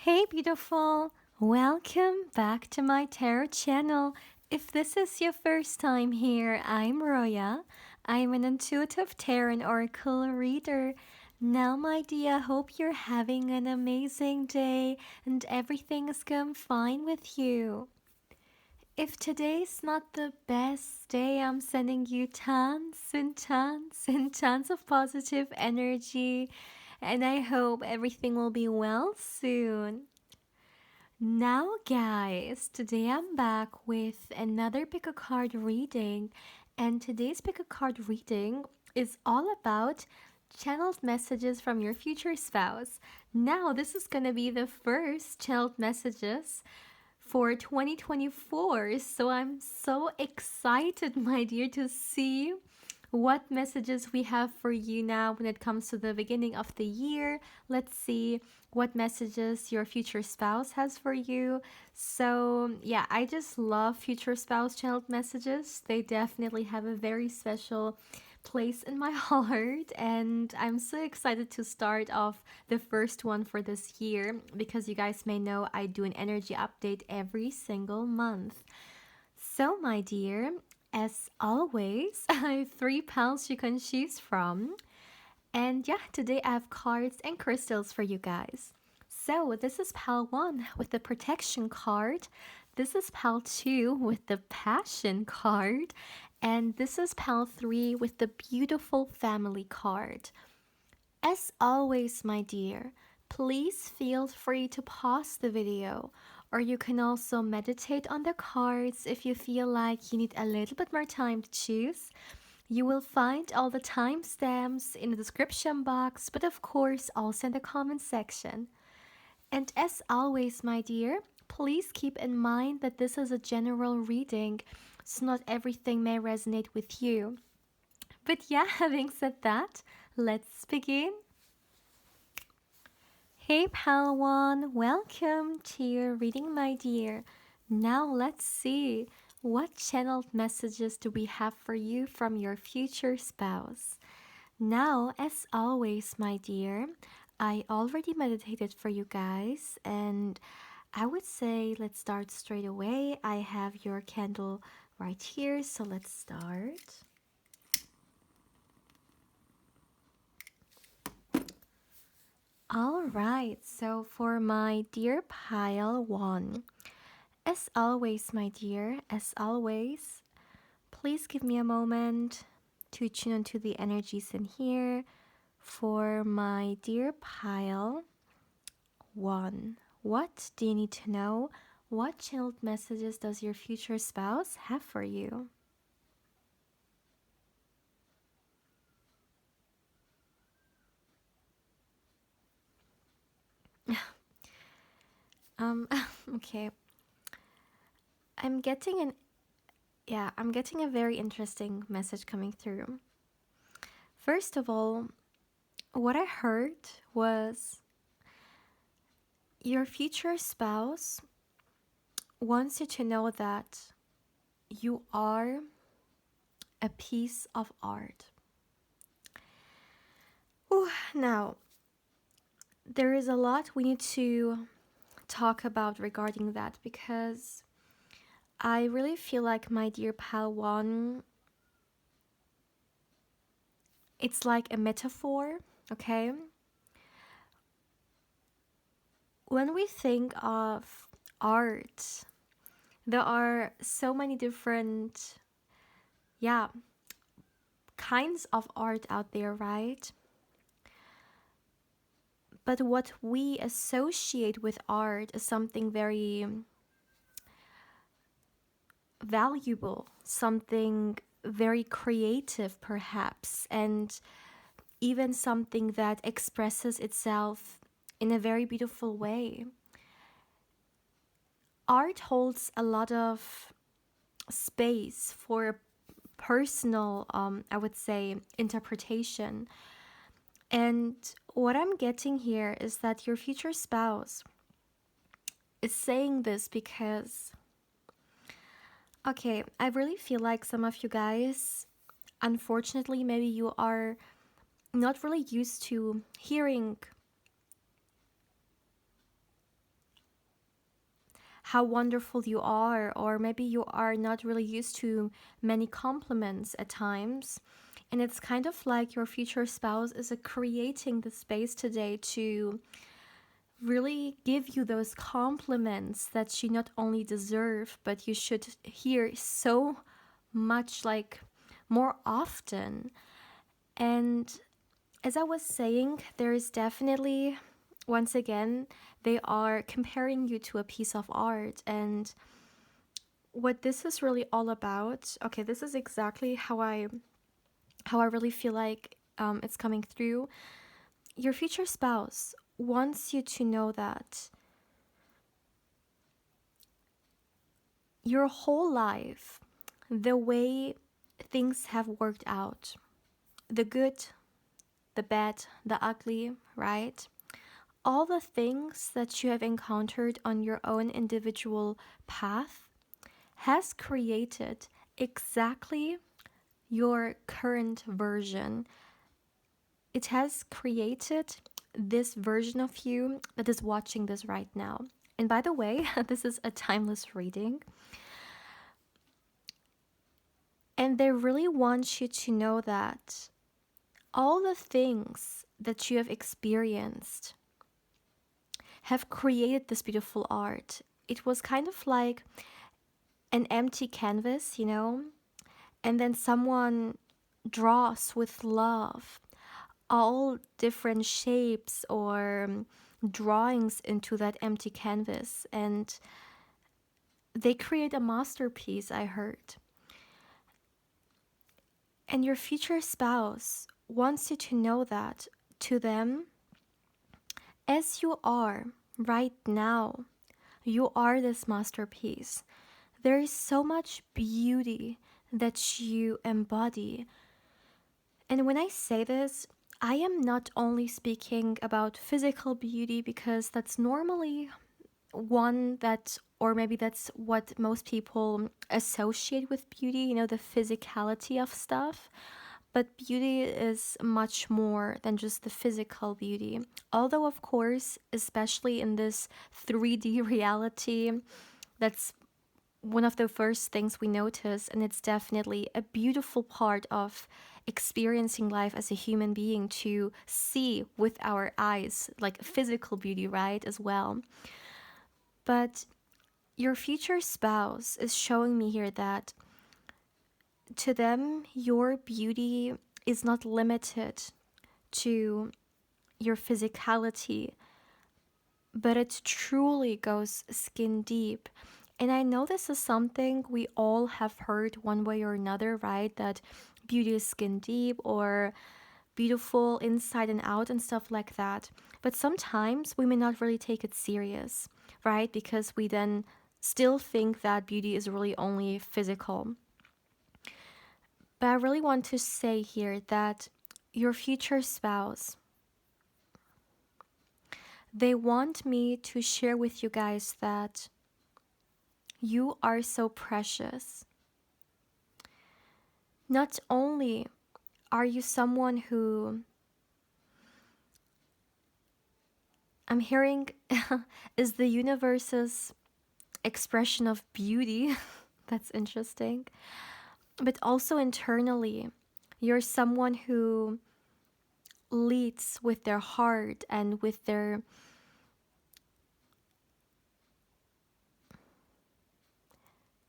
Hey beautiful! Welcome back to my tarot channel. If this is your first time here, I'm Roya. I'm an intuitive tarot and oracle reader. Now, my dear, hope you're having an amazing day and everything is going fine with you. If today's not the best day, I'm sending you tons and tons and tons of positive energy, and I hope everything will be well soon. Now, guys, today I'm back with another pick a card reading, and today's pick a card reading is all about channeled messages from your future spouse. Now, this is gonna be the first channeled messages for 2024, so I'm so excited, my dear, to see what messages we have for you now when it comes to the beginning of the year. Let's see what messages your future spouse has for you. So, yeah, I just love future spouse channeled messages. They definitely have a very special place in my heart, and I'm so excited to start off the first one for this year because you guys may know I do an energy update every single month. So, my dear, as always, I have three pals you can choose from. And yeah, today I have cards and crystals for you guys. So, this is pal 1 with the protection card. This is pal 2 with the passion card. And this is pal 3 with the beautiful family card. As always, my dear, please feel free to pause the video, or you can also meditate on the cards if you feel like you need a little bit more time to choose. You will find all the timestamps in the description box, but of course also in the comment section. And as always, my dear, please keep in mind that this is a general reading, so not everything may resonate with you. But yeah, having said that, let's begin. Hey Palawan, welcome to your reading, my dear. Now let's see, what channeled messages do we have for you from your future spouse? Now, as always, my dear, I already meditated for you guys, and I would say let's start straight away. I have your candle right here, so let's start. All right, so for my dear pile 1, as always, my dear, as always, please give me a moment to tune into the energies in here for my dear pile 1. What do you need to know? What channeled messages does your future spouse have for you? um okay. I'm getting an I'm getting a very interesting message coming through. First of all, what I heard was your future spouse wants you to know that you are a piece of art. Ooh, now, there is a lot we need to talk about regarding that because I really feel like my dear pal 1, it's like a metaphor, okay? When we think of art, there are so many different, kinds of art out there, right? But what we associate with art is something very valuable, something very creative, perhaps, and even something that expresses itself in a very beautiful way. Art holds a lot of space for personal, I would say, interpretation. And what I'm getting here is that your future spouse is saying this because, okay, I really feel like some of you guys, unfortunately, maybe you are not really used to hearing how wonderful you are, or maybe you are not really used to many compliments at times. And it's kind of like your future spouse is creating the space today to really give you those compliments that you not only deserve, but you should hear so much, like more often. And as I was saying, there is definitely, once again, they are comparing you to a piece of art. And what this is really all about, okay, this is exactly how I really feel like it's coming through. Your future spouse wants you to know that your whole life, the way things have worked out, the good, the bad, the ugly, right? All the things that you have encountered on your own individual path has created exactly your current version. It has created this version of you that is watching this right now. And by the way, this is a timeless reading. And they really want you to know that all the things that you have experienced have created this beautiful art. It was kind of like an empty canvas, and then someone draws with love all different shapes or drawings into that empty canvas, and they create a masterpiece, I heard. And your future spouse wants you to know that to them, as you are right now, you are this masterpiece. There is so much beauty that you embody. And when I say this, I am not only speaking about physical beauty, because that's normally one that, or maybe that's what most people associate with beauty, the physicality of stuff. But beauty is much more than just the physical beauty. Although, of course, especially in this 3D reality, that's one of the first things we notice, and it's definitely a beautiful part of experiencing life as a human being, to see with our eyes, like physical beauty, right, as well. But your future spouse is showing me here that to them, your beauty is not limited to your physicality, but it truly goes skin deep. And I know this is something we all have heard one way or another, right? That beauty is skin deep, or beautiful inside and out, and stuff like that. But sometimes we may not really take it serious, right? Because we then still think that beauty is really only physical. But I really want to say here that your future spouse, they want me to share with you guys that you are so precious. Not only are you someone who, I'm hearing, is the universe's expression of beauty. That's interesting. But also internally, you're someone who leads with their heart and with their,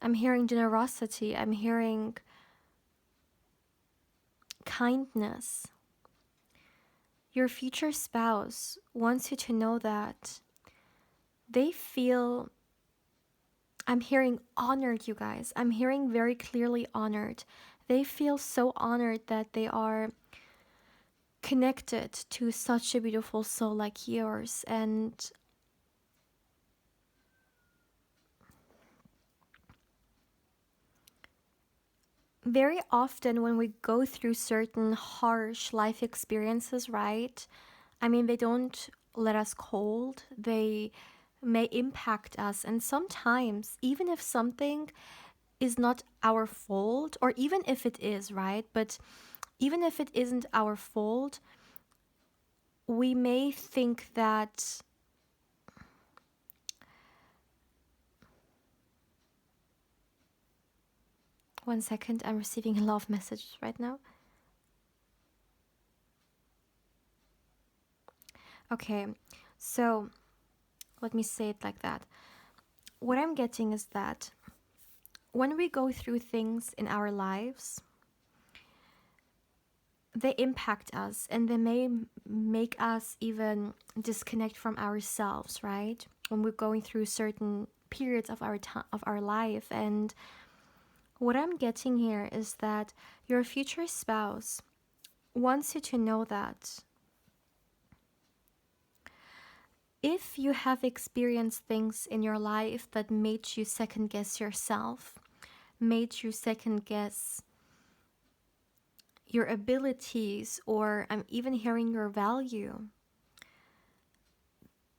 I'm hearing generosity, I'm hearing kindness. Your future spouse wants you to know that they feel, I'm hearing honored, you guys. I'm hearing very clearly honored. They feel so honored that they are connected to such a beautiful soul like yours. And very often when we go through certain harsh life experiences, right? I mean, they don't let us cold. They may impact us. And sometimes, even if something is not our fault, or even if it is, right? But even if it isn't our fault, we may think that One second, I'm receiving a lot of messages right now. Okay, so let me say it like that. What I'm getting is that when we go through things in our lives, they impact us and they may make us even disconnect from ourselves, right? When we're going through certain periods of our life. And what I'm getting here is that your future spouse wants you to know that if you have experienced things in your life that made you second guess yourself, made you second guess your abilities, or I'm even hearing your value,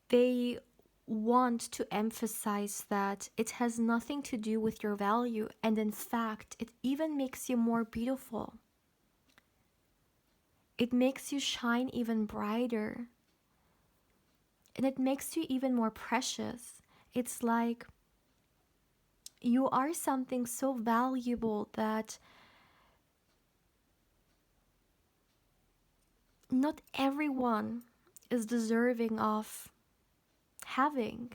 they want to emphasize that it has nothing to do with your value, and in fact, it even makes you more beautiful. It makes you shine even brighter, and it makes you even more precious. It's like you are something so valuable that not everyone is deserving of having.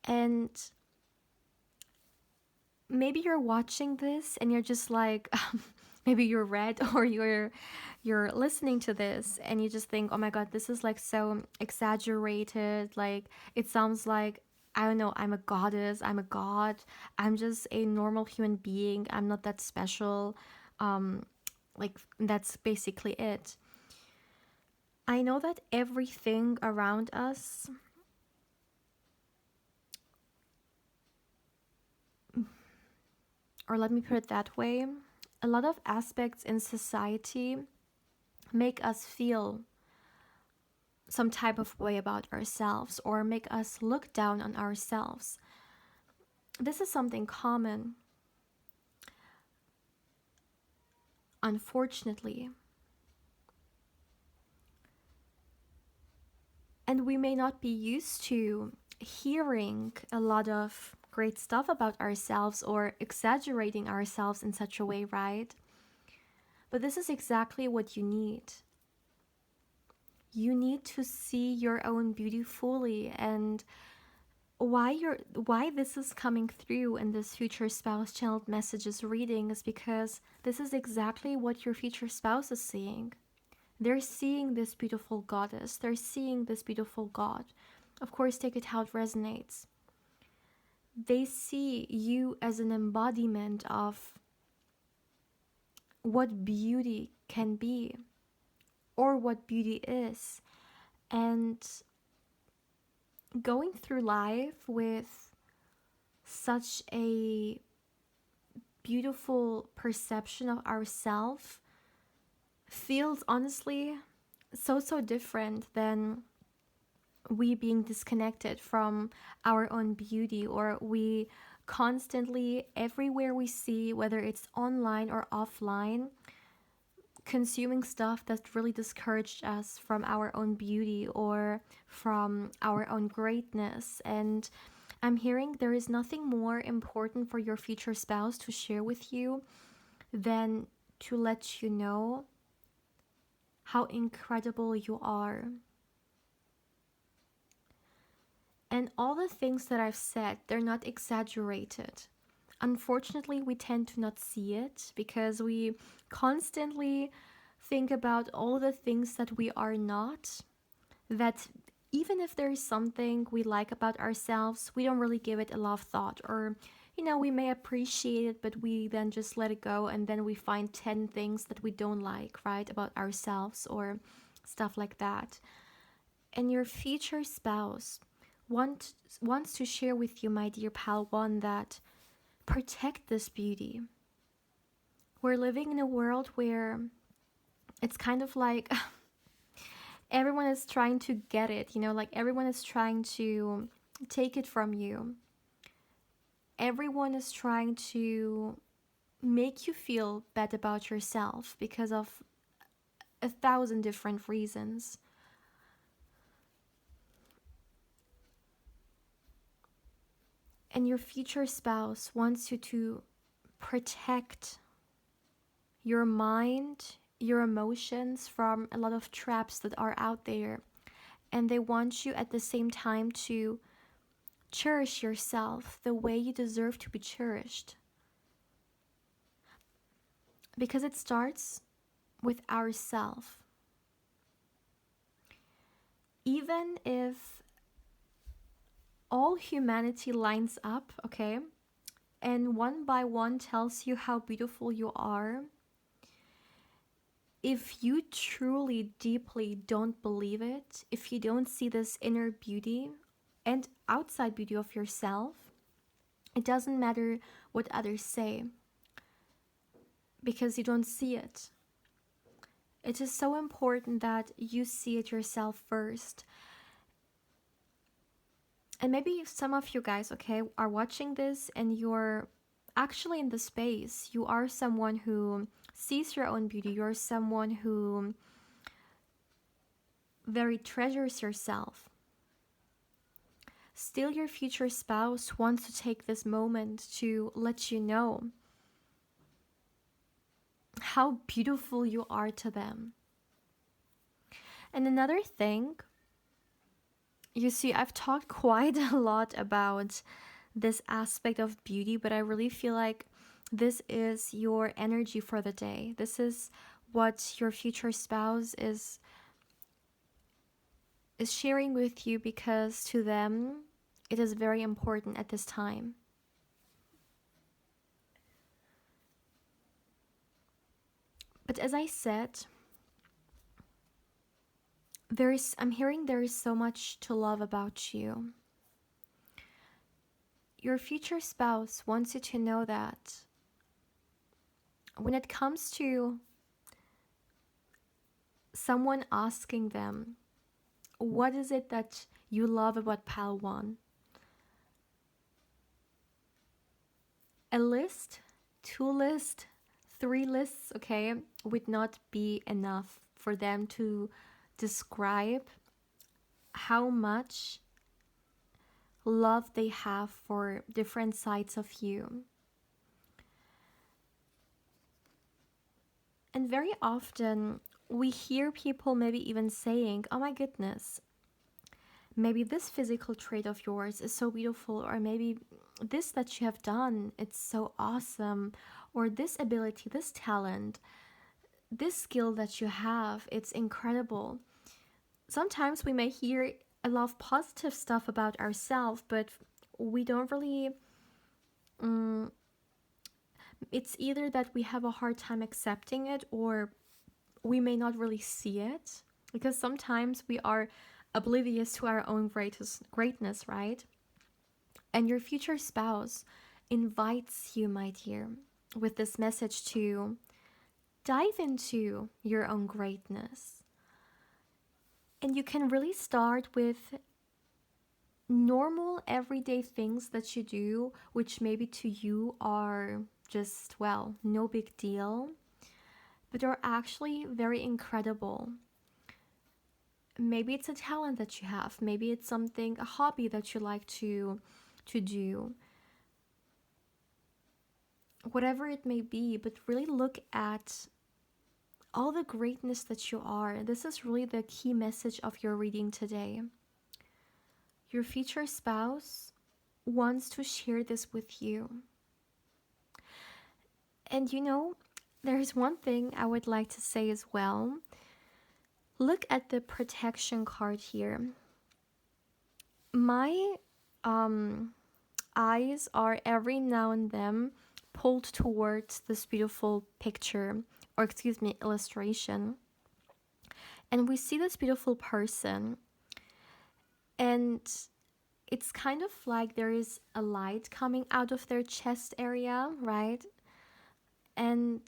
And maybe you're watching this and you're just like maybe you're read or you're listening to this and you just think, oh my god, this is like so exaggerated, like it sounds like, I don't know, I'm a goddess, I'm a god, I'm just a normal human being, I'm not that special. Like that's basically it. I know that everything around us, or let me put it that way, a lot of aspects in society make us feel some type of way about ourselves or make us look down on ourselves. This is something common, unfortunately. And we may not be used to hearing a lot of great stuff about ourselves or exaggerating ourselves in such a way, right? But this is exactly what you need. You need to see your own beauty fully. And why this is coming through in this future spouse channeled messages reading is because this is exactly what your future spouse is seeing. They're seeing this beautiful goddess, they're seeing this beautiful god. Of course, take it how it resonates. They see you as an embodiment of what beauty can be or what beauty is. And going through life with such a beautiful perception of ourselves feels honestly so different than we being disconnected from our own beauty, or we constantly, everywhere we see, whether it's online or offline, consuming stuff that really discouraged us from our own beauty or from our own greatness. And I'm hearing there is nothing more important for your future spouse to share with you than to let you know how incredible you are. And all the things that I've said, they're not exaggerated. Unfortunately, we tend to not see it because we constantly think about all the things that we are not, that even if there is something we like about ourselves, we don't really give it a lot of thought, or we may appreciate it, but we then just let it go, and then we find 10 things that we don't like, right, about ourselves or stuff like that. And your future spouse wants to share with you, my dear pal, one that protect this beauty. We're living in a world where it's kind of like everyone is trying to get it, like everyone is trying to take it from you. Everyone is trying to make you feel bad about yourself because of 1,000 different reasons. And your future spouse wants you to protect your mind, your emotions from a lot of traps that are out there. And they want you at the same time to cherish yourself the way you deserve to be cherished. Because it starts with ourself. Even if all humanity lines up, okay, and one by one tells you how beautiful you are, if you truly, deeply don't believe it, if you don't see this inner beauty and outside beauty of yourself, it doesn't matter what others say because you don't see it. It is so important that you see it yourself first. And maybe some of you guys, okay, are watching this and you're actually in the space. You are someone who sees your own beauty. You're someone who very treasures yourself. Still, your future spouse wants to take this moment to let you know how beautiful you are to them. And another thing, you see, I've talked quite a lot about this aspect of beauty, but I really feel like this is your energy for the day. This is what your future spouse is sharing with you, because to them it is very important at this time. But as I said, I'm hearing there is so much to love about you. Your future spouse wants you to know that when it comes to someone asking them, what is it that you love about Pal 1? A list, 2 lists, 3 lists, okay, would not be enough for them to describe how much love they have for different sides of you. And very often we hear people maybe even saying, oh my goodness, maybe this physical trait of yours is so beautiful, or maybe this that you have done, it's so awesome, or this ability, this talent, this skill that you have, it's incredible. Sometimes we may hear a lot of positive stuff about ourselves, but we don't really it's either that we have a hard time accepting it, or we may not really see it, because sometimes we are oblivious to our own greatness, right? And your future spouse invites you, my dear, with this message to dive into your own greatness. And you can really start with normal everyday things that you do, which maybe to you are just, well, no big deal, but are actually very incredible. Maybe it's a talent that you have, maybe it's something, a hobby that you like to do, whatever it may be, but really look at all the greatness that you are. This is really the key message of your reading today. Your future spouse wants to share this with you. And you know, there's one thing I would like to say as well. Look at the protection card here. My eyes are every now and then pulled towards this beautiful picture, or excuse me, illustration. And we see this beautiful person, and it's kind of like there is a light coming out of their chest area, right? And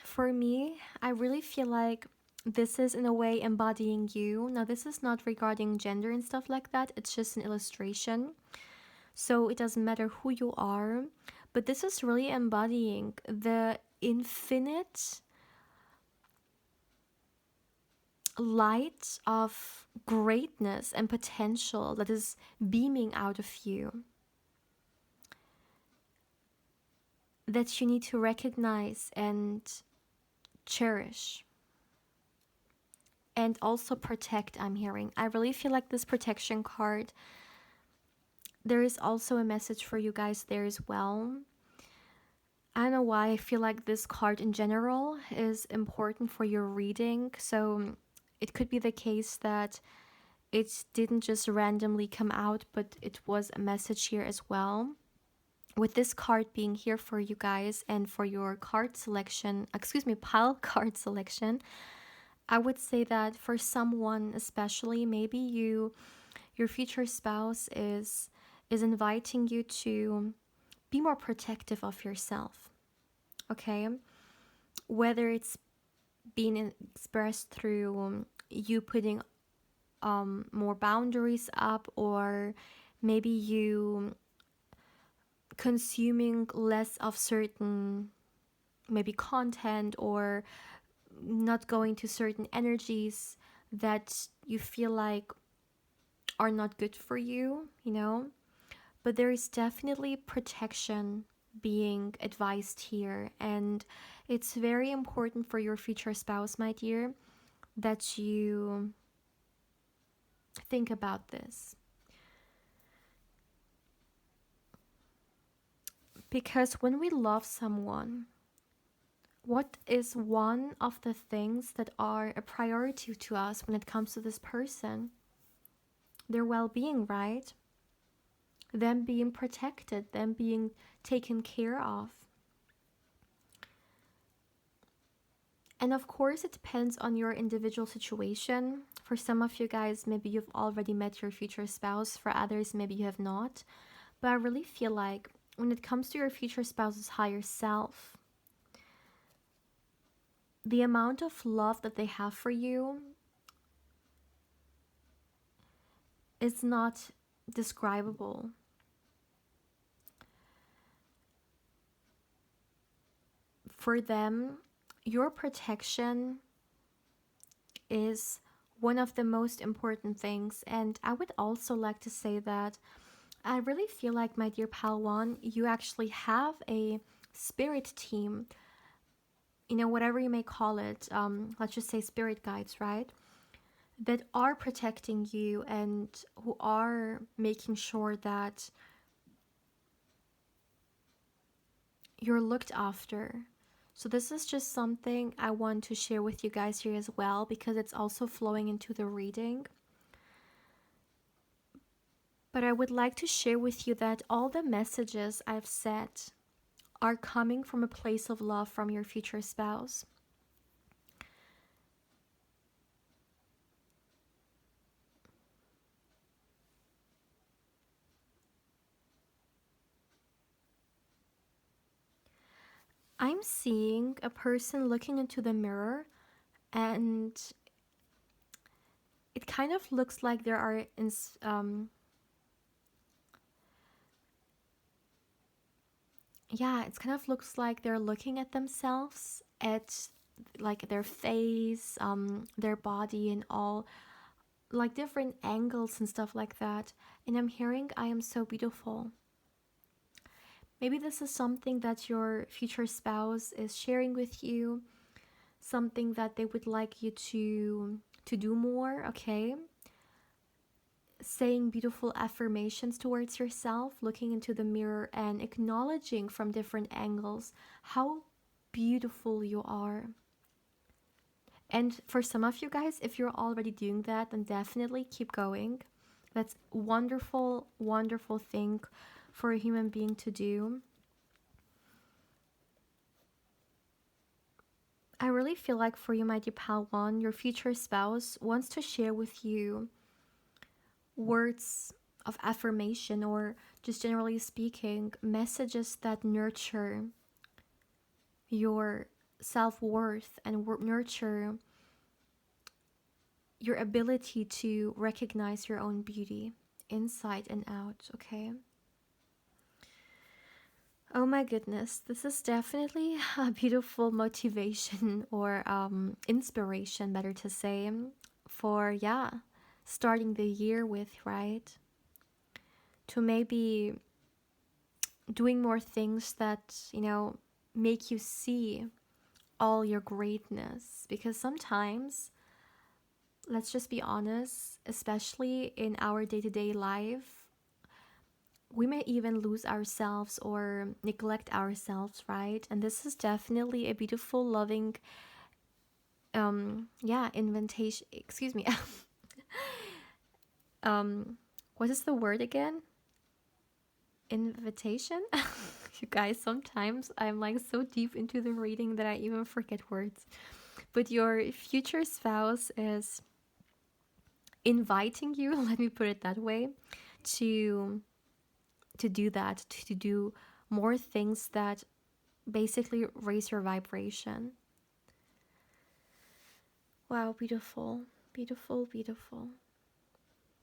for me, I really feel like this is in a way embodying you. Now, this is not regarding gender and stuff like that. It's just an illustration. So it doesn't matter who you are. But this is really embodying the infinite light of greatness and potential that is beaming out of you. that you need to recognize and cherish and also protect. I'm hearing, I really feel like this protection card, there is also a message for you guys there as well. I don't know why I feel like this card in general is important for your reading. So it could be the case that it didn't just randomly come out, but it was a message here as well. With this card being here for you guys and for your card selection, excuse me, pile card selection, I would say that for someone especially, maybe your future spouse is inviting you to be more protective of yourself. Okay? Whether it's being expressed through you putting more boundaries up, or maybe you consuming less of certain maybe content, or not going to certain energies that you feel like are not good for you, you know? But there is definitely protection being advised here, and it's very important for your future spouse, my dear, that you think about this. Because when we love someone, what is one of the things that are a priority to us when it comes to this person? Their well-being, right? Them being protected, them being taken care of. And of course, it depends on your individual situation. For some of you guys, maybe you've already met your future spouse. For others, maybe you have not. But I really feel like when it comes to your future spouse's higher self, the amount of love that they have for you is not describable. For them, your protection is one of the most important things. And I would also like to say that I really feel like, my dear Palawan, you actually have a spirit team, you know, whatever you may call it. Let's just say spirit guides, right? That are protecting you and who are making sure that you're looked after. So this is just something I want to share with you guys here as well, because it's also flowing into the reading. But I would like to share with you that all the messages I've set are coming from a place of love from your future spouse. I'm seeing a person looking into the mirror, and it kind of looks like there are yeah, it kind of looks like they're looking at themselves, at like their face, their body, and all, like different angles and stuff like that. And I'm hearing, I am so beautiful. Maybe this is something that your future spouse is sharing with you, something that they would like you to do more, okay? Saying beautiful affirmations towards yourself, looking into the mirror and acknowledging from different angles how beautiful you are. And for some of you guys, if you're already doing that, then definitely keep going. That's wonderful, wonderful thing for a human being to do. I really feel like for you, my dear Palawan, your future spouse wants to share with you words of affirmation, or just generally speaking, messages that nurture your self-worth and nurture your ability to recognize your own beauty inside and out, okay? Oh my goodness, this is definitely a beautiful motivation or inspiration, better to say, for, yeah, starting the year with, right? To maybe doing more things that, make you see all your greatness. Because sometimes, let's just be honest, especially in our day to day life, we may even lose ourselves or neglect ourselves, right? And this is definitely a beautiful, loving, invitation. Excuse me. um, what is the word again? Invitation? You guys, sometimes I'm like so deep into the reading that I even forget words. But your future spouse is inviting you, let me put it that way, to do that, to do more things that basically raise your vibration. Wow, beautiful, beautiful, beautiful.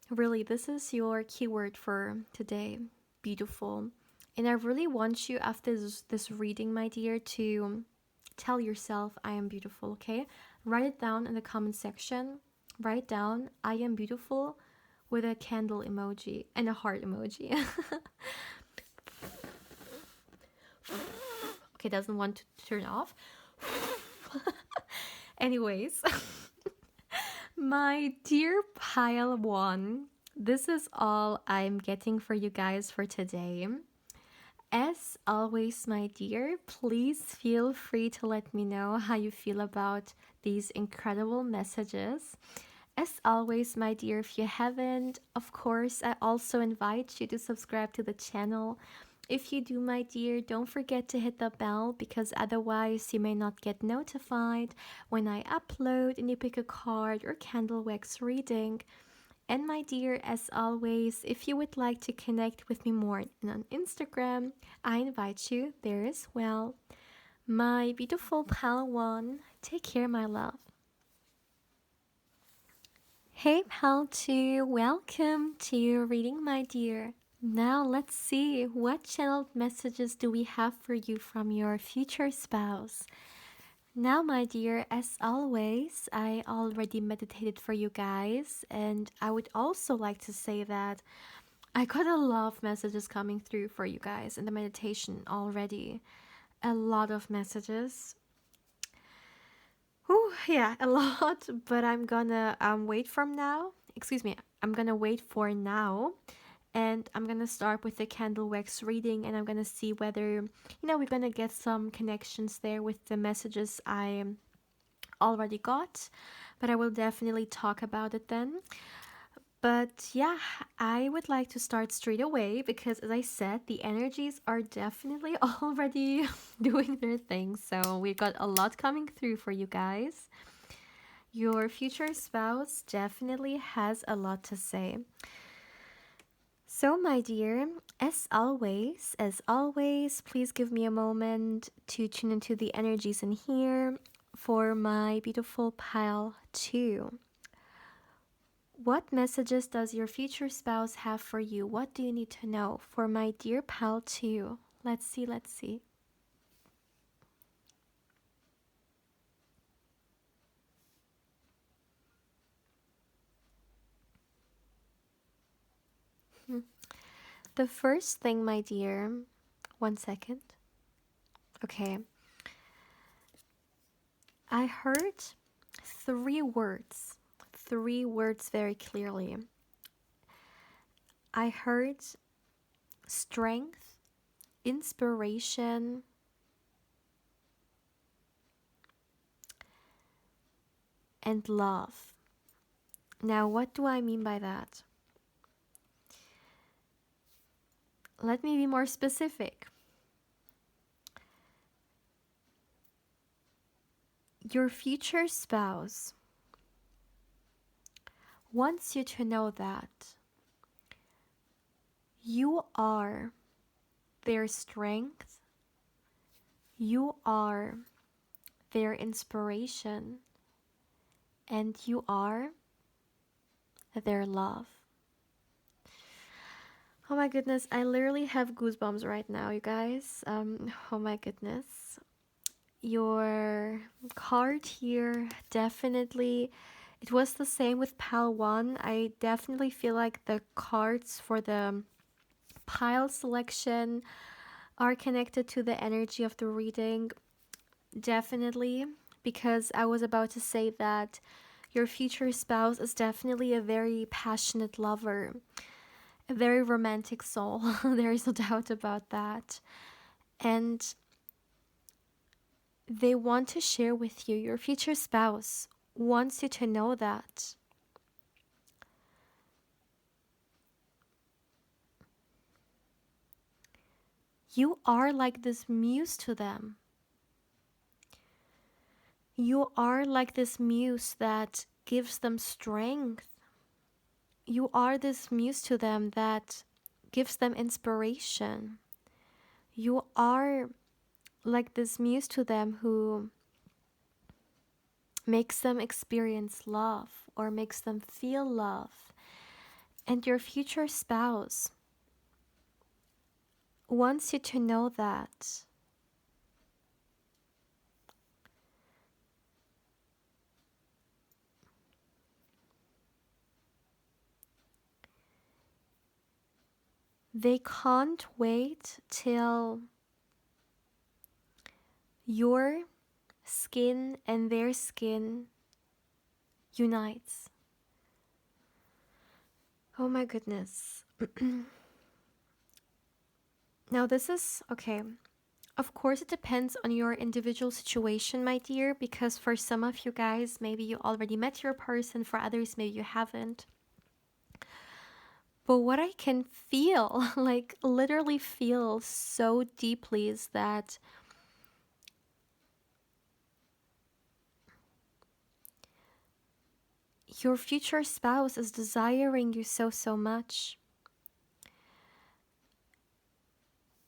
Really, this is your keyword for today. Beautiful. And I really want you after this reading, my dear, to tell yourself, I am beautiful, okay? Write it down in the comment section. Write down, I am beautiful, with a candle emoji and a heart emoji. Okay, doesn't want to turn off. Anyways, my dear pile one, this is all I'm getting for you guys for today. As always, my dear, please feel free to let me know how you feel about these incredible messages. As always, my dear, if you haven't, of course, I also invite you to subscribe to the channel. If you do, my dear, don't forget to hit the bell because otherwise you may not get notified when I upload and you pick a card or candle wax reading. And my dear, as always, if you would like to connect with me more on Instagram, I invite you there as well. My beautiful pal one, take care, my love. Hey pal 2, welcome to your reading, my dear. Now let's see what channeled messages do we have for you from your future spouse. Now, my dear, as always, I already meditated for you guys, and I would also like to say that I got a lot of messages coming through for you guys in the meditation already. A lot of messages. Ooh, yeah, a lot, but I'm gonna wait from now. Excuse me, I'm gonna wait for now. And I'm gonna start with the candle wax reading, and I'm gonna see whether, we're gonna get some connections there with the messages I already got, but I will definitely talk about it then. But yeah, I would like to start straight away because, as I said, the energies are definitely already doing their thing. So we got a lot coming through for you guys. Your future spouse definitely has a lot to say. So, my dear, as always, please give me a moment to tune into the energies in here for my beautiful pile 2. What messages does your future spouse have for you? What do you need to know for my dear pal 2? Let's see, let's see. The first thing, my dear, one second. Okay. I heard three words very clearly. I heard strength, inspiration, and love. Now, what do I mean by that? Let me be more specific. Your future spouse wants you to know that you are their strength, you are their inspiration, and you are their love. Oh my goodness, I literally have goosebumps right now, you guys. Oh my goodness. Your card here definitely, it was the same with pile 1. I definitely feel like the cards for the pile selection are connected to the energy of the reading, definitely, because I was about to say that your future spouse is definitely a very passionate lover, a very romantic soul. There is no doubt about that. And they want to share with you. Your future spouse wants you to know that you are like this muse to them. You are like this muse that gives them strength. You are this muse to them that gives them inspiration. You are like this muse to them who makes them experience love or makes them feel love. And your future spouse wants you to know that. They can't wait till your skin and their skin unites. Oh my goodness. Now, this is okay. Of course, it depends on your individual situation, my dear, because for some of you guys, maybe you already met your person, for others, maybe you haven't. But what I can feel, like literally feel so deeply, is that your future spouse is desiring you so, so much.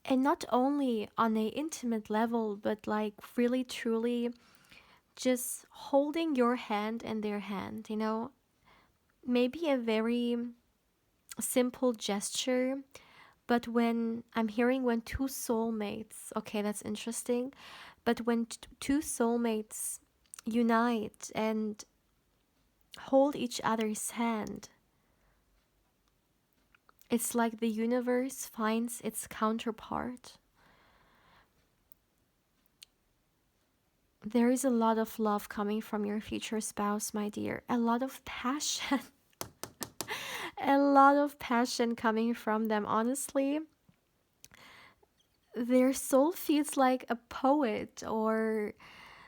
And not only on a intimate level, but like really, truly just holding your hand in their hand, maybe a very simple gesture. But when I'm hearing when two soulmates, okay, that's interesting. But when two soulmates unite and hold each other's hand, it's like the universe finds its counterpart. There is a lot of love coming from your future spouse, my dear. A lot of passion. A lot of passion coming from them, honestly. Their soul feels like a poet, or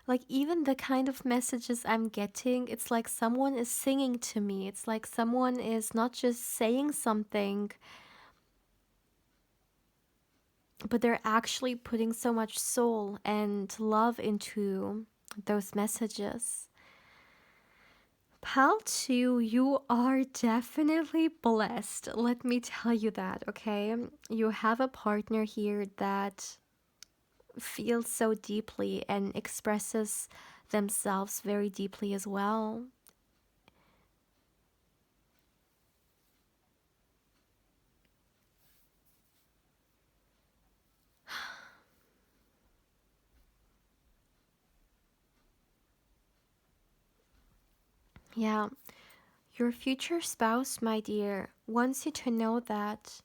like even the kind of messages I'm getting, it's like someone is singing to me. It's like someone is not just saying something, but they're actually putting so much soul and love into those messages. Pal 2, you are definitely blessed. Let me tell you that, okay? You have a partner here that feels so deeply and expresses themselves very deeply as well. Yeah, your future spouse, my dear, wants you to know that,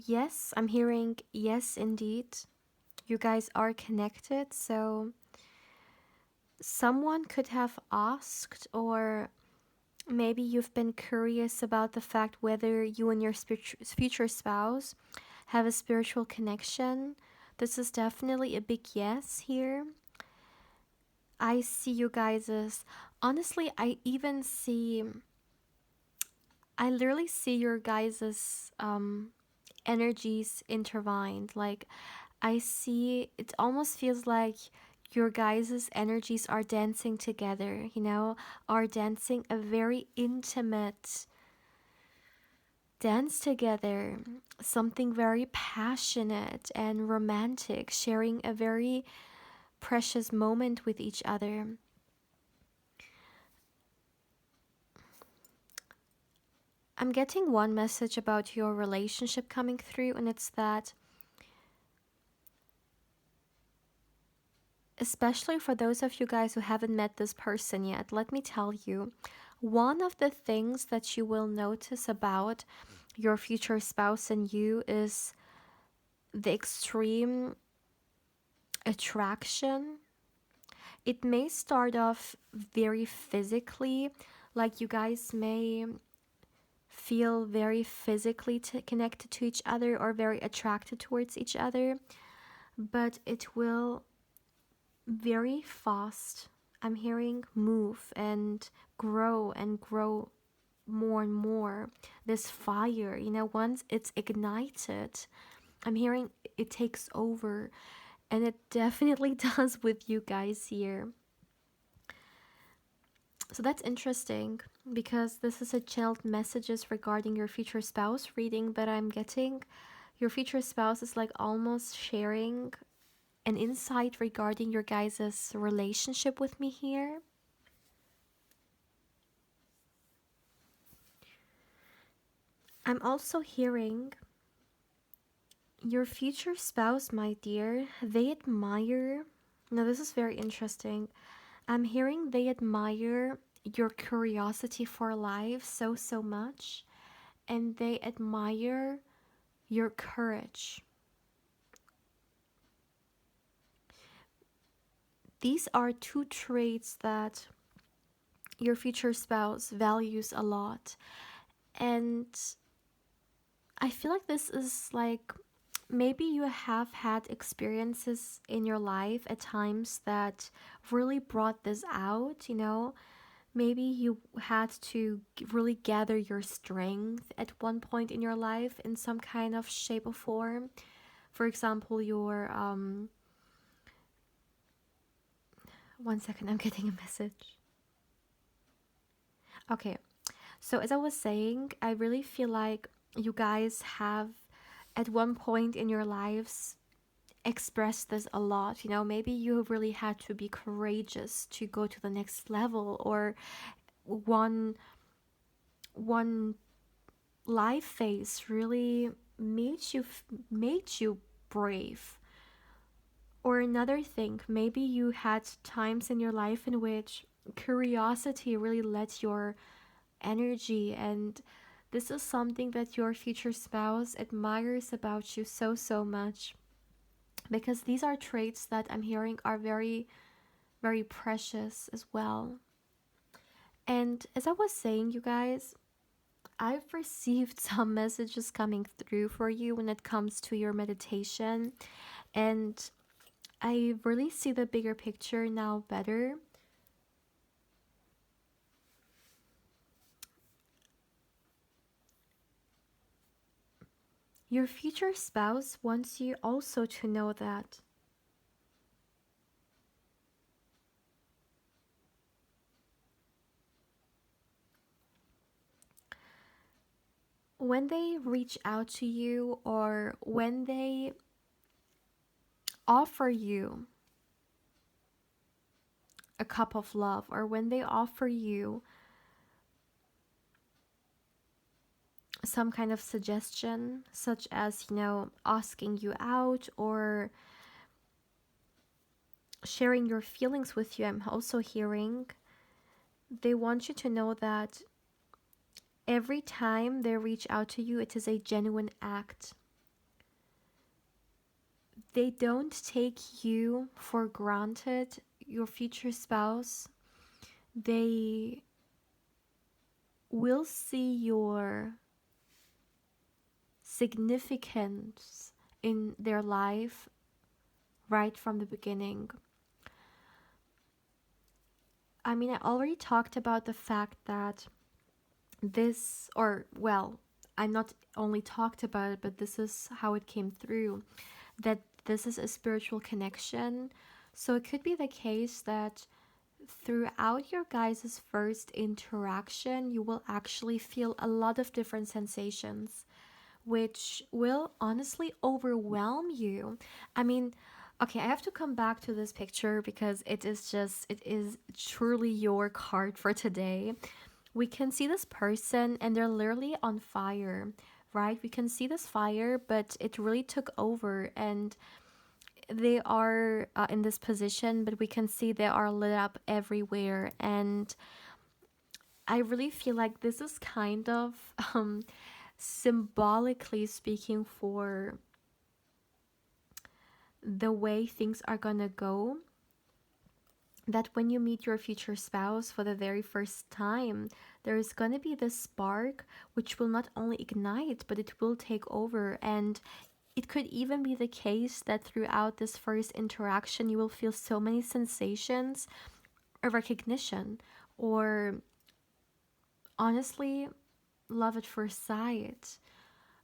yes, I'm hearing yes, indeed, you guys are connected. So someone could have asked, or maybe you've been curious about the fact whether you and your future spouse have a spiritual connection. This is definitely a big yes here. I see you guys as, honestly, I literally see your guys' energies intertwined. Like, I see, it almost feels like your guys' energies are dancing together, are dancing a very intimate dance together, something very passionate and romantic, sharing a very precious moment with each other. I'm getting one message about your relationship coming through, and it's that, especially for those of you guys who haven't met this person yet, let me tell you, one of the things that you will notice about your future spouse and you is the extreme attraction. It may start off very physically, like you guys may feel very physically connected to each other or very attracted towards each other, but it will very fast, I'm hearing, move and grow more and more. This fire, once it's ignited, I'm hearing it takes over, and it definitely does with you guys here. So that's interesting because this is a channeled messages regarding your future spouse reading, but I'm getting your future spouse is like almost sharing an insight regarding your guys' relationship with me here. I'm also hearing your future spouse, my dear, they admire. Now, this is very interesting. I'm hearing they admire your curiosity for life so, so much, and they admire your courage. These are two traits that your future spouse values a lot. And I feel like this is like maybe you have had experiences in your life at times that really brought this out, Maybe you had to really gather your strength at one point in your life in some kind of shape or form. For example, your one second, I'm getting a message. Okay, so as I was saying, I really feel like you guys have at one point in your lives expressed this a lot. Maybe you really had to be courageous to go to the next level, or one one life phase really made you brave. Or another thing, maybe you had times in your life in which curiosity really led your energy, and this is something that your future spouse admires about you so, so much, because these are traits that I'm hearing are very, very precious as well. And as I was saying, you guys, I've received some messages coming through for you when it comes to your meditation, and I really see the bigger picture now better. Your future spouse wants you also to know that when they reach out to you, or when they offer you a cup of love, or when they offer you some kind of suggestion, such as, asking you out or sharing your feelings with you, I'm also hearing they want you to know that every time they reach out to you, it is a genuine act. They don't take you for granted, your future spouse. They will see your significance in their life right from the beginning. I mean, I already talked about the fact that this, or well, I not only talked about it, but this is how it came through, that this is a spiritual connection. So it could be the case that throughout your guys' first interaction, you will actually feel a lot of different sensations, which will honestly overwhelm you. I mean, okay, I have to come back to this picture because it is truly your card for today. We can see this person and they're literally on fire, right? We can see this fire, but it really took over, and they are in this position, but we can see they are lit up everywhere. And I really feel like this is kind of symbolically speaking for the way things are gonna go, that when you meet your future spouse for the very first time, there is going to be this spark which will not only ignite, but it will take over. And it could even be the case that throughout this first interaction, you will feel so many sensations of recognition, or honestly, love at first sight.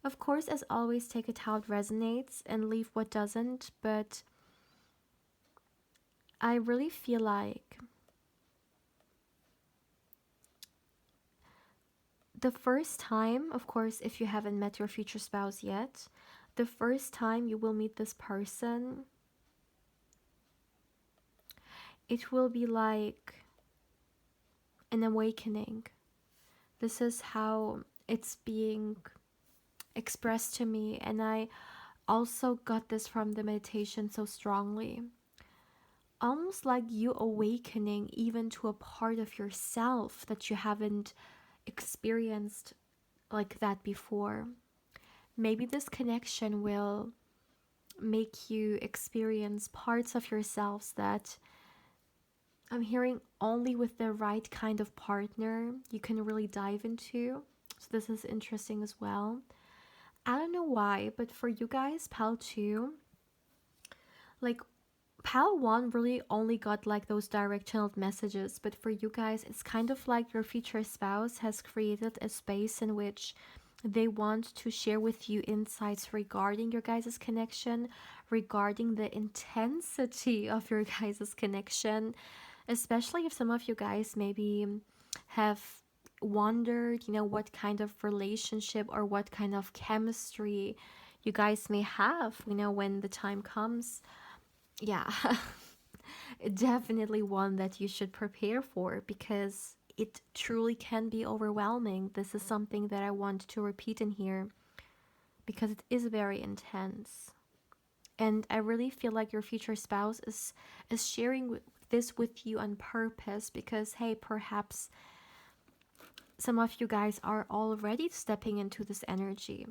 Of course, as always, take it how it resonates and leave what doesn't, but I really feel like the first time, of course, if you haven't met your future spouse yet, the first time you will meet this person, it will be like an awakening. This is how it's being expressed to me, and I also got this from the meditation so strongly. Almost like you awakening even to a part of yourself that you haven't experienced like that before. Maybe this connection will make you experience parts of yourselves that I'm hearing only with the right kind of partner you can really dive into. So this is interesting as well. I don't know why, but for you guys, PAL 2, like PAL 1 really only got like those direct channeled messages, but for you guys, it's kind of like your future spouse has created a space in which they want to share with you insights regarding your guys' connection, regarding the intensity of your guys' connection, especially if some of you guys maybe have wondered, what kind of relationship or what kind of chemistry you guys may have, when the time comes. Yeah, definitely one that you should prepare for, because it truly can be overwhelming. This is something that I want to repeat in here because it is very intense. And I really feel like your future spouse is sharing this with you on purpose, because hey, perhaps some of you guys are already stepping into this energy.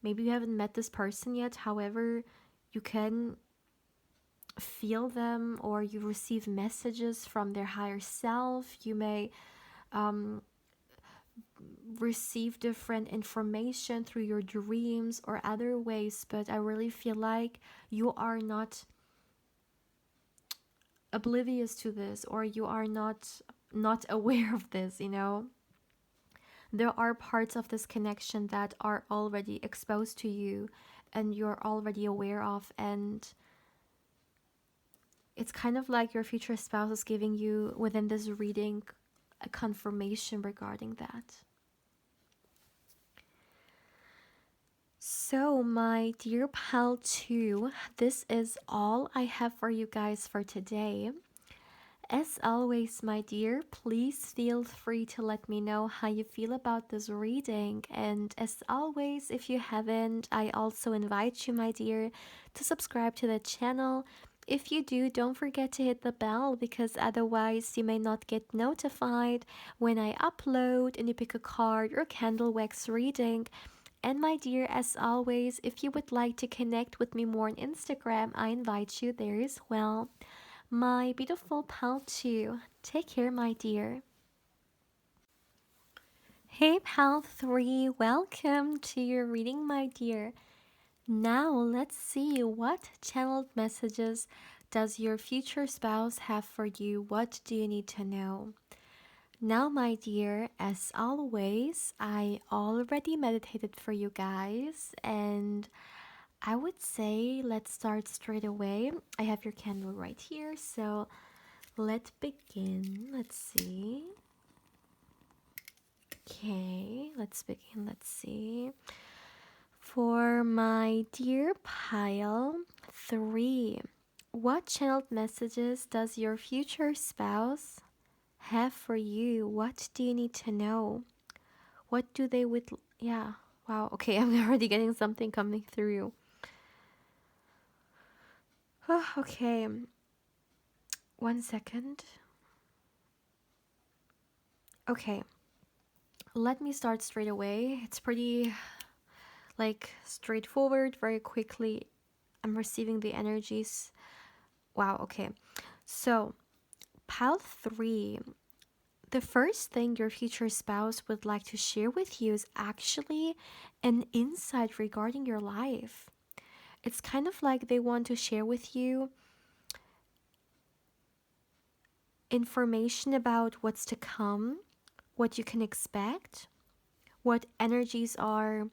Maybe you haven't met this person yet, however, you can feel them, or you receive messages from their higher self. You may um, receive different information through your dreams or other ways, but I really feel like you are not oblivious to this, or you are not aware of this. There are parts of this connection that are already exposed to you and you're already aware of, and it's kind of like your future spouse is giving you within this reading a confirmation regarding that. So, my dear pal 2, this is all I have for you guys for today. As always, my dear, please feel free to let me know how you feel about this reading. And as always, if you haven't, I also invite you, my dear, to subscribe to the channel. If you do, don't forget to hit the bell, because otherwise you may not get notified when I upload and you pick a card or candle wax reading. And my dear, as always, if you would like to connect with me more on Instagram, I invite you there as well. My beautiful pal 2, take care, my dear. Hey pal 3, welcome to your reading, my dear. Now let's see, what channeled messages does your future spouse have for you? What do you need to know? Now, my dear, as always, I already meditated for you guys, and I would say let's start straight away. I have your candle right here, so let's begin. Let's see. Okay, let's begin. Let's see. For my dear pile 3, what channeled messages does your future spouse have for you? What do you need to know? What do they would... Yeah, wow, okay, I'm already getting something coming through. Oh, okay, 1 second. Okay, let me start straight away. It's pretty, like, straightforward, very quickly. I'm receiving the energies. Wow, okay. So, pile 3. The first thing your future spouse would like to share with you is actually an insight regarding your life. It's kind of like they want to share with you information about what's to come, what you can expect, what energies are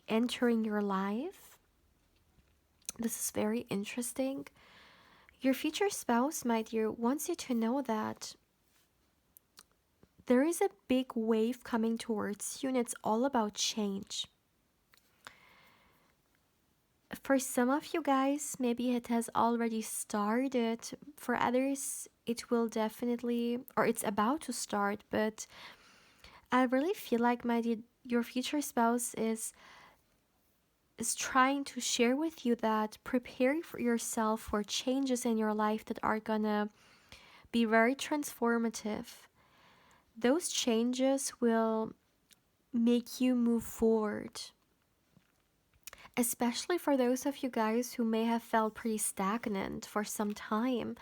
entering your life. This is very interesting. Your future spouse, my dear, wants you to know that there is a big wave coming towards you, and it's all about change. For some of you guys, maybe it has already started. For others, it will definitely, or it's about to start. But I really feel like, my dear, your future spouse is trying to share with you that prepare for yourself for changes in your life that are gonna be very transformative. Those changes will make you move forward, especially for those of you guys who may have felt pretty stagnant for some time.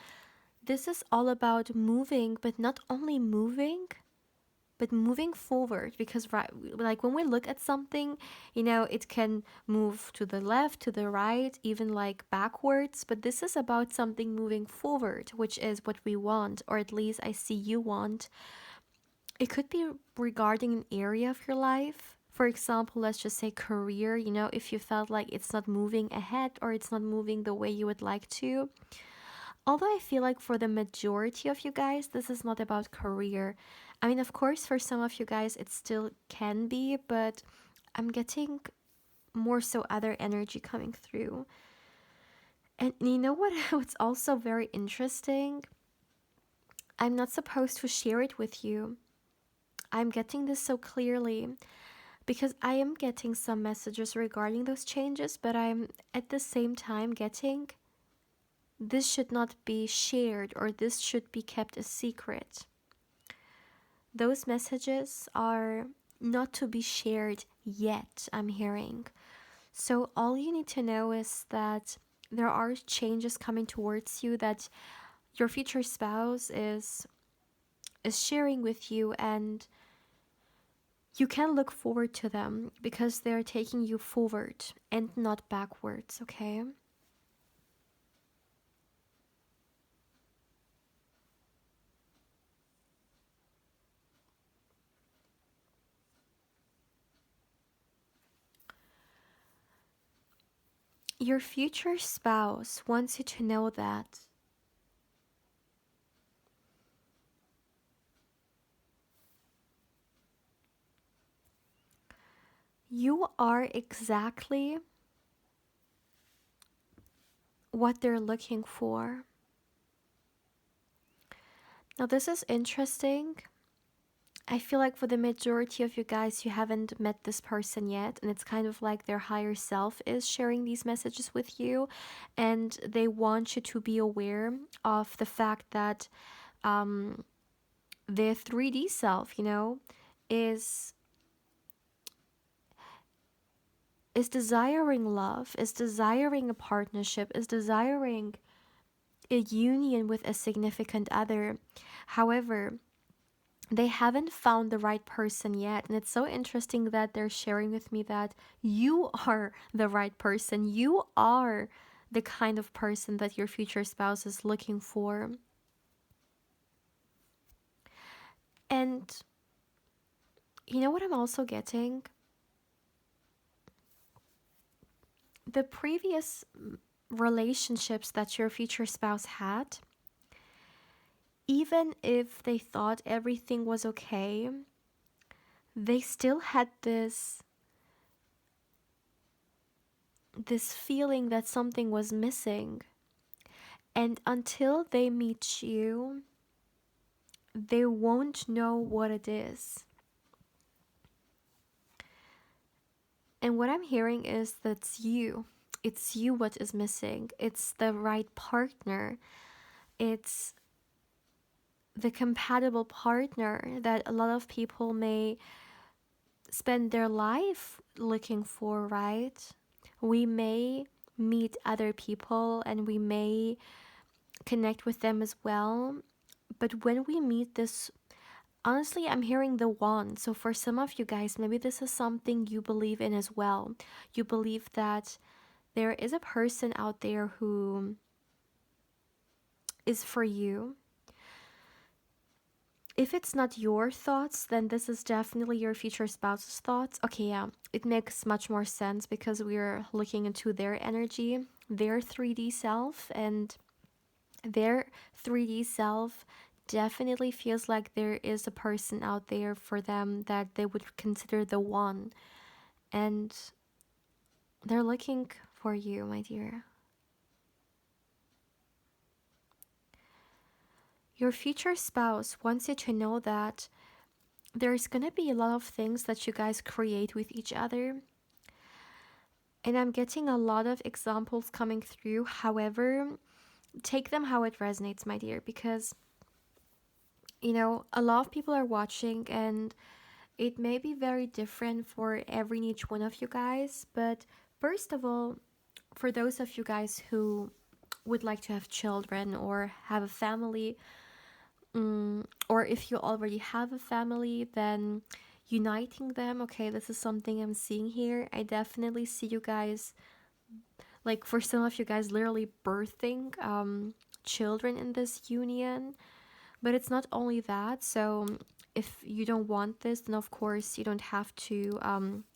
This is all about moving, but not only moving, but moving forward. Because, right, like when we look at something, it can move to the left, to the right, even like backwards. But this is about something moving forward, which is what we want, or at least I see you want. It could be regarding an area of your life. For example, let's just say career, if you felt like it's not moving ahead or it's not moving the way you would like to. Although I feel like for the majority of you guys, this is not about career. I mean, of course, for some of you guys, it still can be, but I'm getting more so other energy coming through. And you know what? What's also very interesting? I'm not supposed to share it with you. I'm getting this so clearly because I am getting some messages regarding those changes, but I'm at the same time getting this should not be shared or this should be kept a secret. Those messages are not to be shared yet, I'm hearing. So all you need to know is that there are changes coming towards you that your future spouse is sharing with you, and you can look forward to them because they're taking you forward and not backwards, okay? Your future spouse wants you to know that you are exactly what they're looking for. Now, this is interesting. I feel like for the majority of you guys, you haven't met this person yet, and it's kind of like their higher self is sharing these messages with you, and they want you to be aware of the fact that their 3D self, is is desiring love, is desiring a partnership, is desiring a union with a significant other. However, they haven't found the right person yet. And it's so interesting that they're sharing with me that you are the right person. You are the kind of person that your future spouse is looking for. And you know what I'm also getting? The previous relationships that your future spouse had, even if they thought everything was okay, they still had this feeling that something was missing. And until they meet you, they won't know what it is. And what I'm hearing is that's you. It's you what is missing. It's the right partner. It's the compatible partner that a lot of people may spend their life looking for, right? We may meet other people and we may connect with them as well. But when we meet this, honestly, I'm hearing the one. So for some of you guys, maybe this is something you believe in as well. You believe that there is a person out there who is for you. If it's not your thoughts, then this is definitely your future spouse's thoughts. Okay, yeah, it makes much more sense because we're looking into their energy, their 3D self, and their 3D self definitely feels like there is a person out there for them that they would consider the one. And they're looking for you, my dear. Your future spouse wants you to know that there's gonna be a lot of things that you guys create with each other. And I'm getting a lot of examples coming through. However, take them how it resonates, my dear, because, a lot of people are watching and it may be very different for every and each one of you guys. But first of all, for those of you guys who would like to have children or have a family, or if you already have a family, then uniting them, okay, this is something I'm seeing here. I definitely see you guys, like for some of you guys, literally birthing children in this union. But it's not only that. So if you don't want this, then of course you don't have to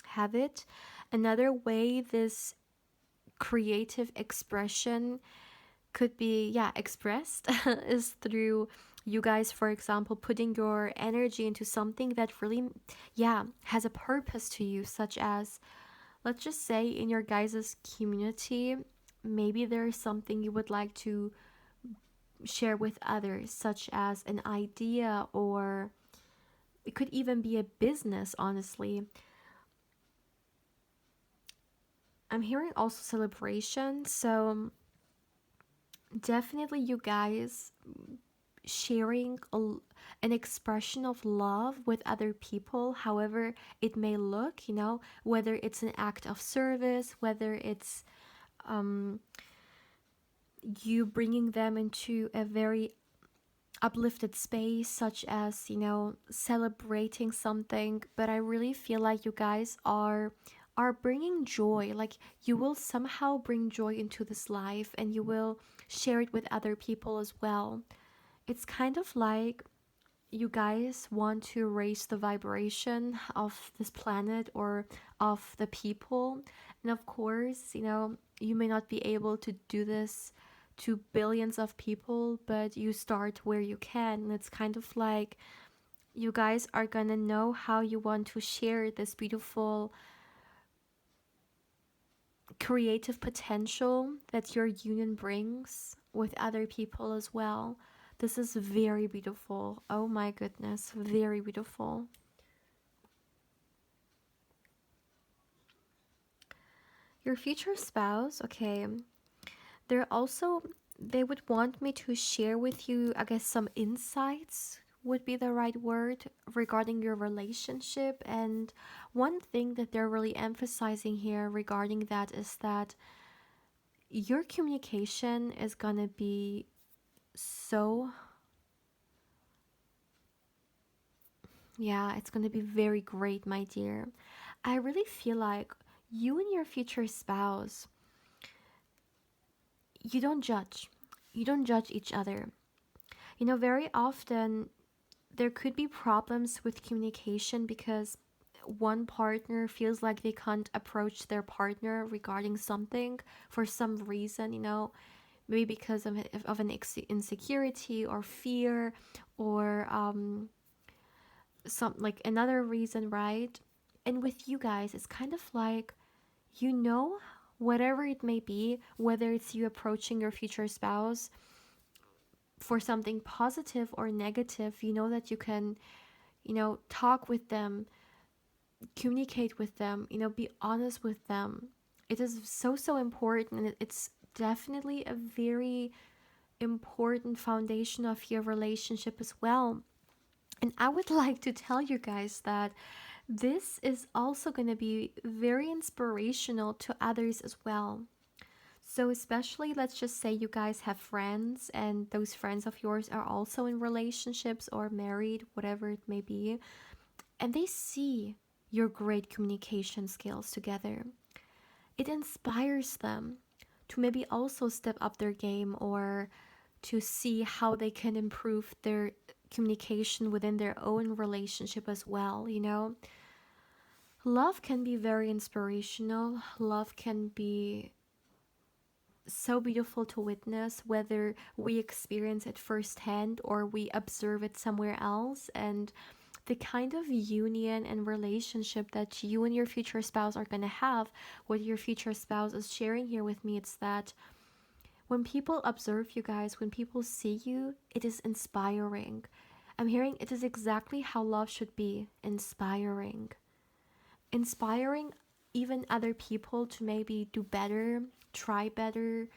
have it. Another way this creative expression could be, yeah, expressed is through you guys, for example, putting your energy into something that really, yeah, has a purpose to you, such as, let's just say, in your guys' community, maybe there's something you would like to share with others, such as an idea, or it could even be a business, honestly. I'm hearing also celebration. So definitely you guys sharing an expression of love with other people, however it may look, whether it's an act of service, whether it's um, you bringing them into a very uplifted space, such as, celebrating something. But I really feel like you guys are bringing joy. Like, you will somehow bring joy into this life and you will share it with other people as well. It's kind of like you guys want to raise the vibration of this planet or of the people. And of course, you may not be able to do this to billions of people, but you start where you can. And it's kind of like you guys are gonna know how you want to share this beautiful creative potential that your union brings with other people as well. This is very beautiful. Oh my goodness, very beautiful. Your future spouse, okay, they're also, they would want me to share with you, I guess, some insights would be the right word regarding your relationship. And one thing that they're really emphasizing here regarding that is that your communication is gonna be so, yeah, it's gonna be very great, my dear. I really feel like you and your future spouse, you don't judge. You don't judge each other. Very often there could be problems with communication because one partner feels like they can't approach their partner regarding something for some reason, maybe because of an insecurity or fear, or some, like, another reason, right? And with you guys, it's kind of like, whatever it may be, whether it's you approaching your future spouse for something positive or negative, you know that you can, talk with them, communicate with them, be honest with them. It is so, so important. And it's definitely a very important foundation of your relationship as well. And I would like to tell you guys that This is also going to be very inspirational to others as well. So, especially, let's just say you guys have friends, and those friends of yours are also in relationships or married, whatever it may be, and they see your great communication skills together. It inspires them to maybe also step up their game or to see how they can improve their communication within their own relationship as well, you know? Love can be very inspirational. Love can be so beautiful to witness, whether we experience it firsthand or we observe it somewhere else. And the kind of union and relationship that you and your future spouse are going to have, what your future spouse is sharing here with me, it's that when people observe you guys, when people see you, it is inspiring. I'm hearing it is exactly how love should be, inspiring. Inspiring even other people to maybe do better, try better,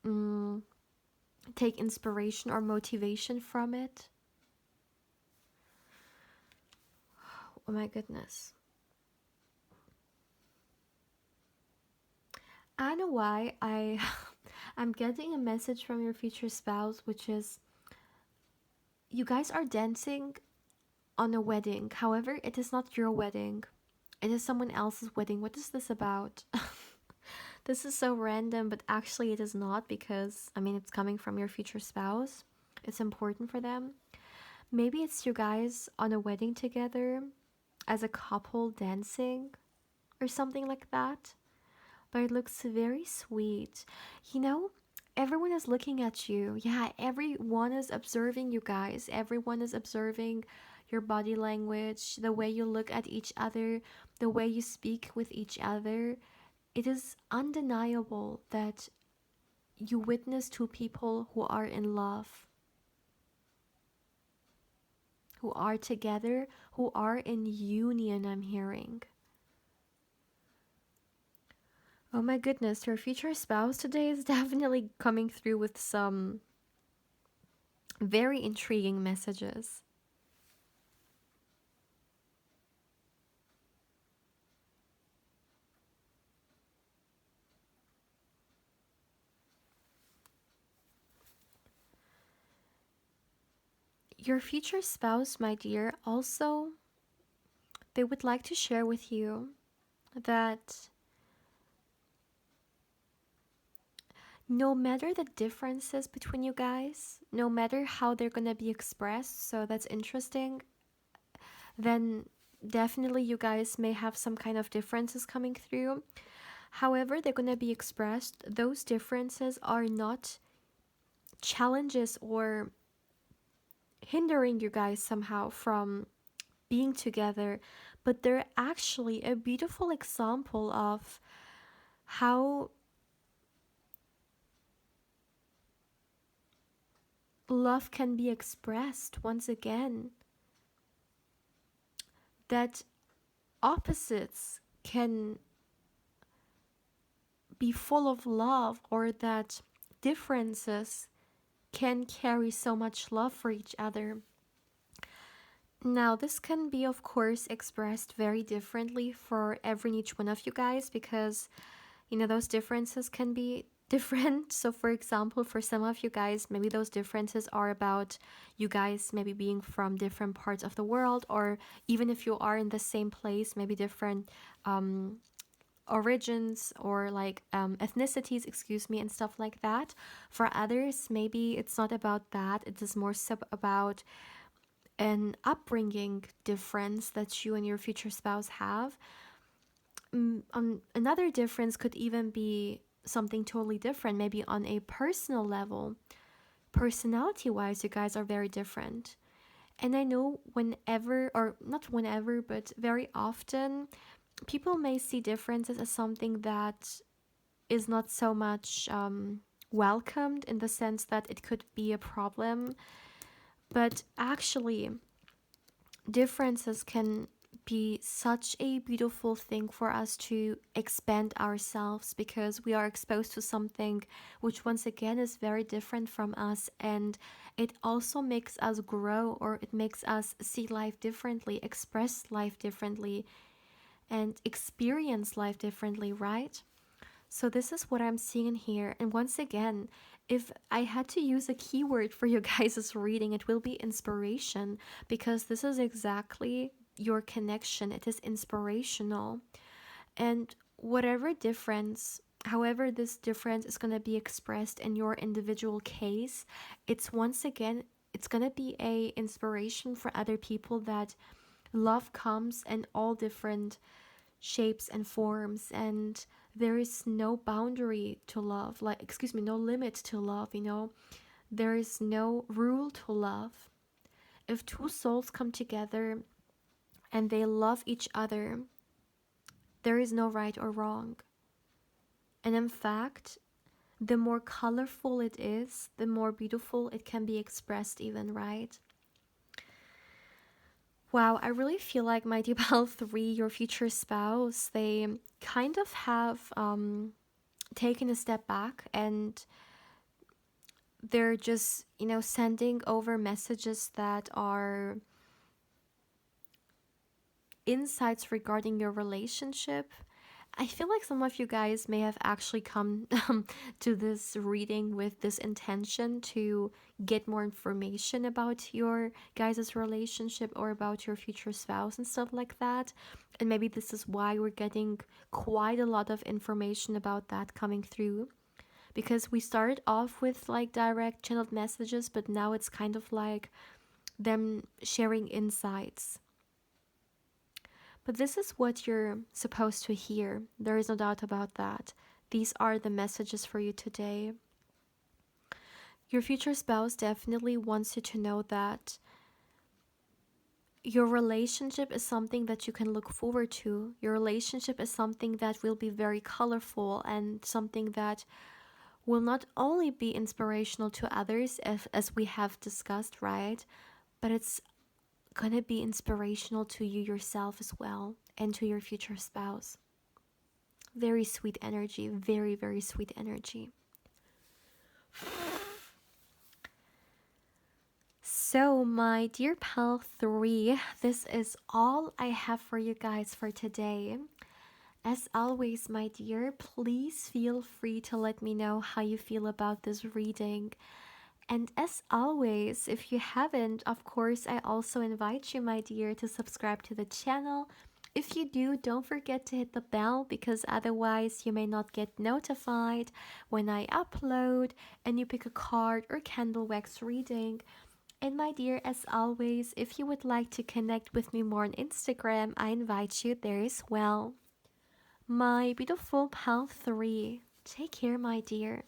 mm, take inspiration or motivation from it. Oh my goodness. I know why I'm getting a message from your future spouse, which is you guys are dancing on a wedding. However, it is not your wedding. It is someone else's wedding. What is this about? This is so random, but actually it is not, because I mean it's coming from your future spouse. It's important for them. Maybe it's you guys on a wedding together as a couple dancing or something like that. But it looks very sweet. You know, everyone is looking at you. Yeah, everyone is observing you guys. Everyone is observing your body language, the way you look at each other, the way you speak with each other. It is undeniable that you witness two people who are in love, who are together, who are in union, I'm hearing. Oh my goodness, your future spouse today is definitely coming through with some very intriguing messages. Your future spouse, my dear, also, they would like to share with you that no matter the differences between you guys, no matter how they're gonna be expressed, so that's interesting, then definitely you guys may have some kind of differences coming through. However, they're gonna be expressed, those differences are not challenges or hindering you guys somehow from being together, but they're actually a beautiful example of how love can be expressed once again. That opposites can be full of love, or that differences can carry so much love for each other. Now, this can be, of course, expressed very differently for every and each one of you guys, because those differences can be different. So, for example, for some of you guys, maybe those differences are about you guys maybe being from different parts of the world, or even if you are in the same place, maybe different origins or like ethnicities, excuse me, and stuff like that. For others, maybe it's not about that, it is more so about an upbringing difference that you and your future spouse have. Another difference could even be something totally different, maybe on a personal level. Personality wise, you guys are very different. And I know whenever, or not whenever, but very often, people may see differences as something that is not so much welcomed, in the sense that it could be a problem. But actually, differences can be such a beautiful thing for us to expand ourselves, because we are exposed to something which once again is very different from us, and it also makes us grow, or it makes us see life differently, express life differently, and experience life differently, right? So this is what I'm seeing here. And once again, if I had to use a keyword for you guys' reading, it will be inspiration, because this is exactly your connection. It is inspirational. And whatever difference, however this difference is going to be expressed in your individual case, it's once again, it's going to be a inspiration for other people, that love comes in all different shapes and forms, and there is no boundary to love, like, excuse me, no limit to love, there is no rule to love. If two souls come together and they love each other, there is no right or wrong. And in fact, the more colorful it is, the more beautiful it can be expressed, even, right? Wow, I really feel like my deep health 3, your future spouse, they kind of have taken a step back, and they're just, sending over messages that are insights regarding your relationship. I feel like some of you guys may have actually come to this reading with this intention to get more information about your guys' relationship, or about your future spouse and stuff like that. And maybe this is why we're getting quite a lot of information about that coming through. Because we started off with like direct channeled messages, but now it's kind of like them sharing insights. But this is what you're supposed to hear. There is no doubt about that. These are the messages for you today. Your future spouse definitely wants you to know that your relationship is something that you can look forward to. Your relationship is something that will be very colorful, and something that will not only be inspirational to others, as we have discussed, right? But it's gonna be inspirational to you yourself as well, and to your future spouse. Very sweet energy, very, very sweet energy. So, my dear pal 3, this is all I have for you guys for today. As always, my dear, please feel free to let me know how you feel about this reading. And as always, if you haven't, of course, I also invite you, my dear, to subscribe to the channel. If you do, don't forget to hit the bell, because otherwise you may not get notified when I upload and you pick a card or candle wax reading. And my dear, as always, if you would like to connect with me more on Instagram, I invite you there as well. My beautiful pal 3, take care, my dear.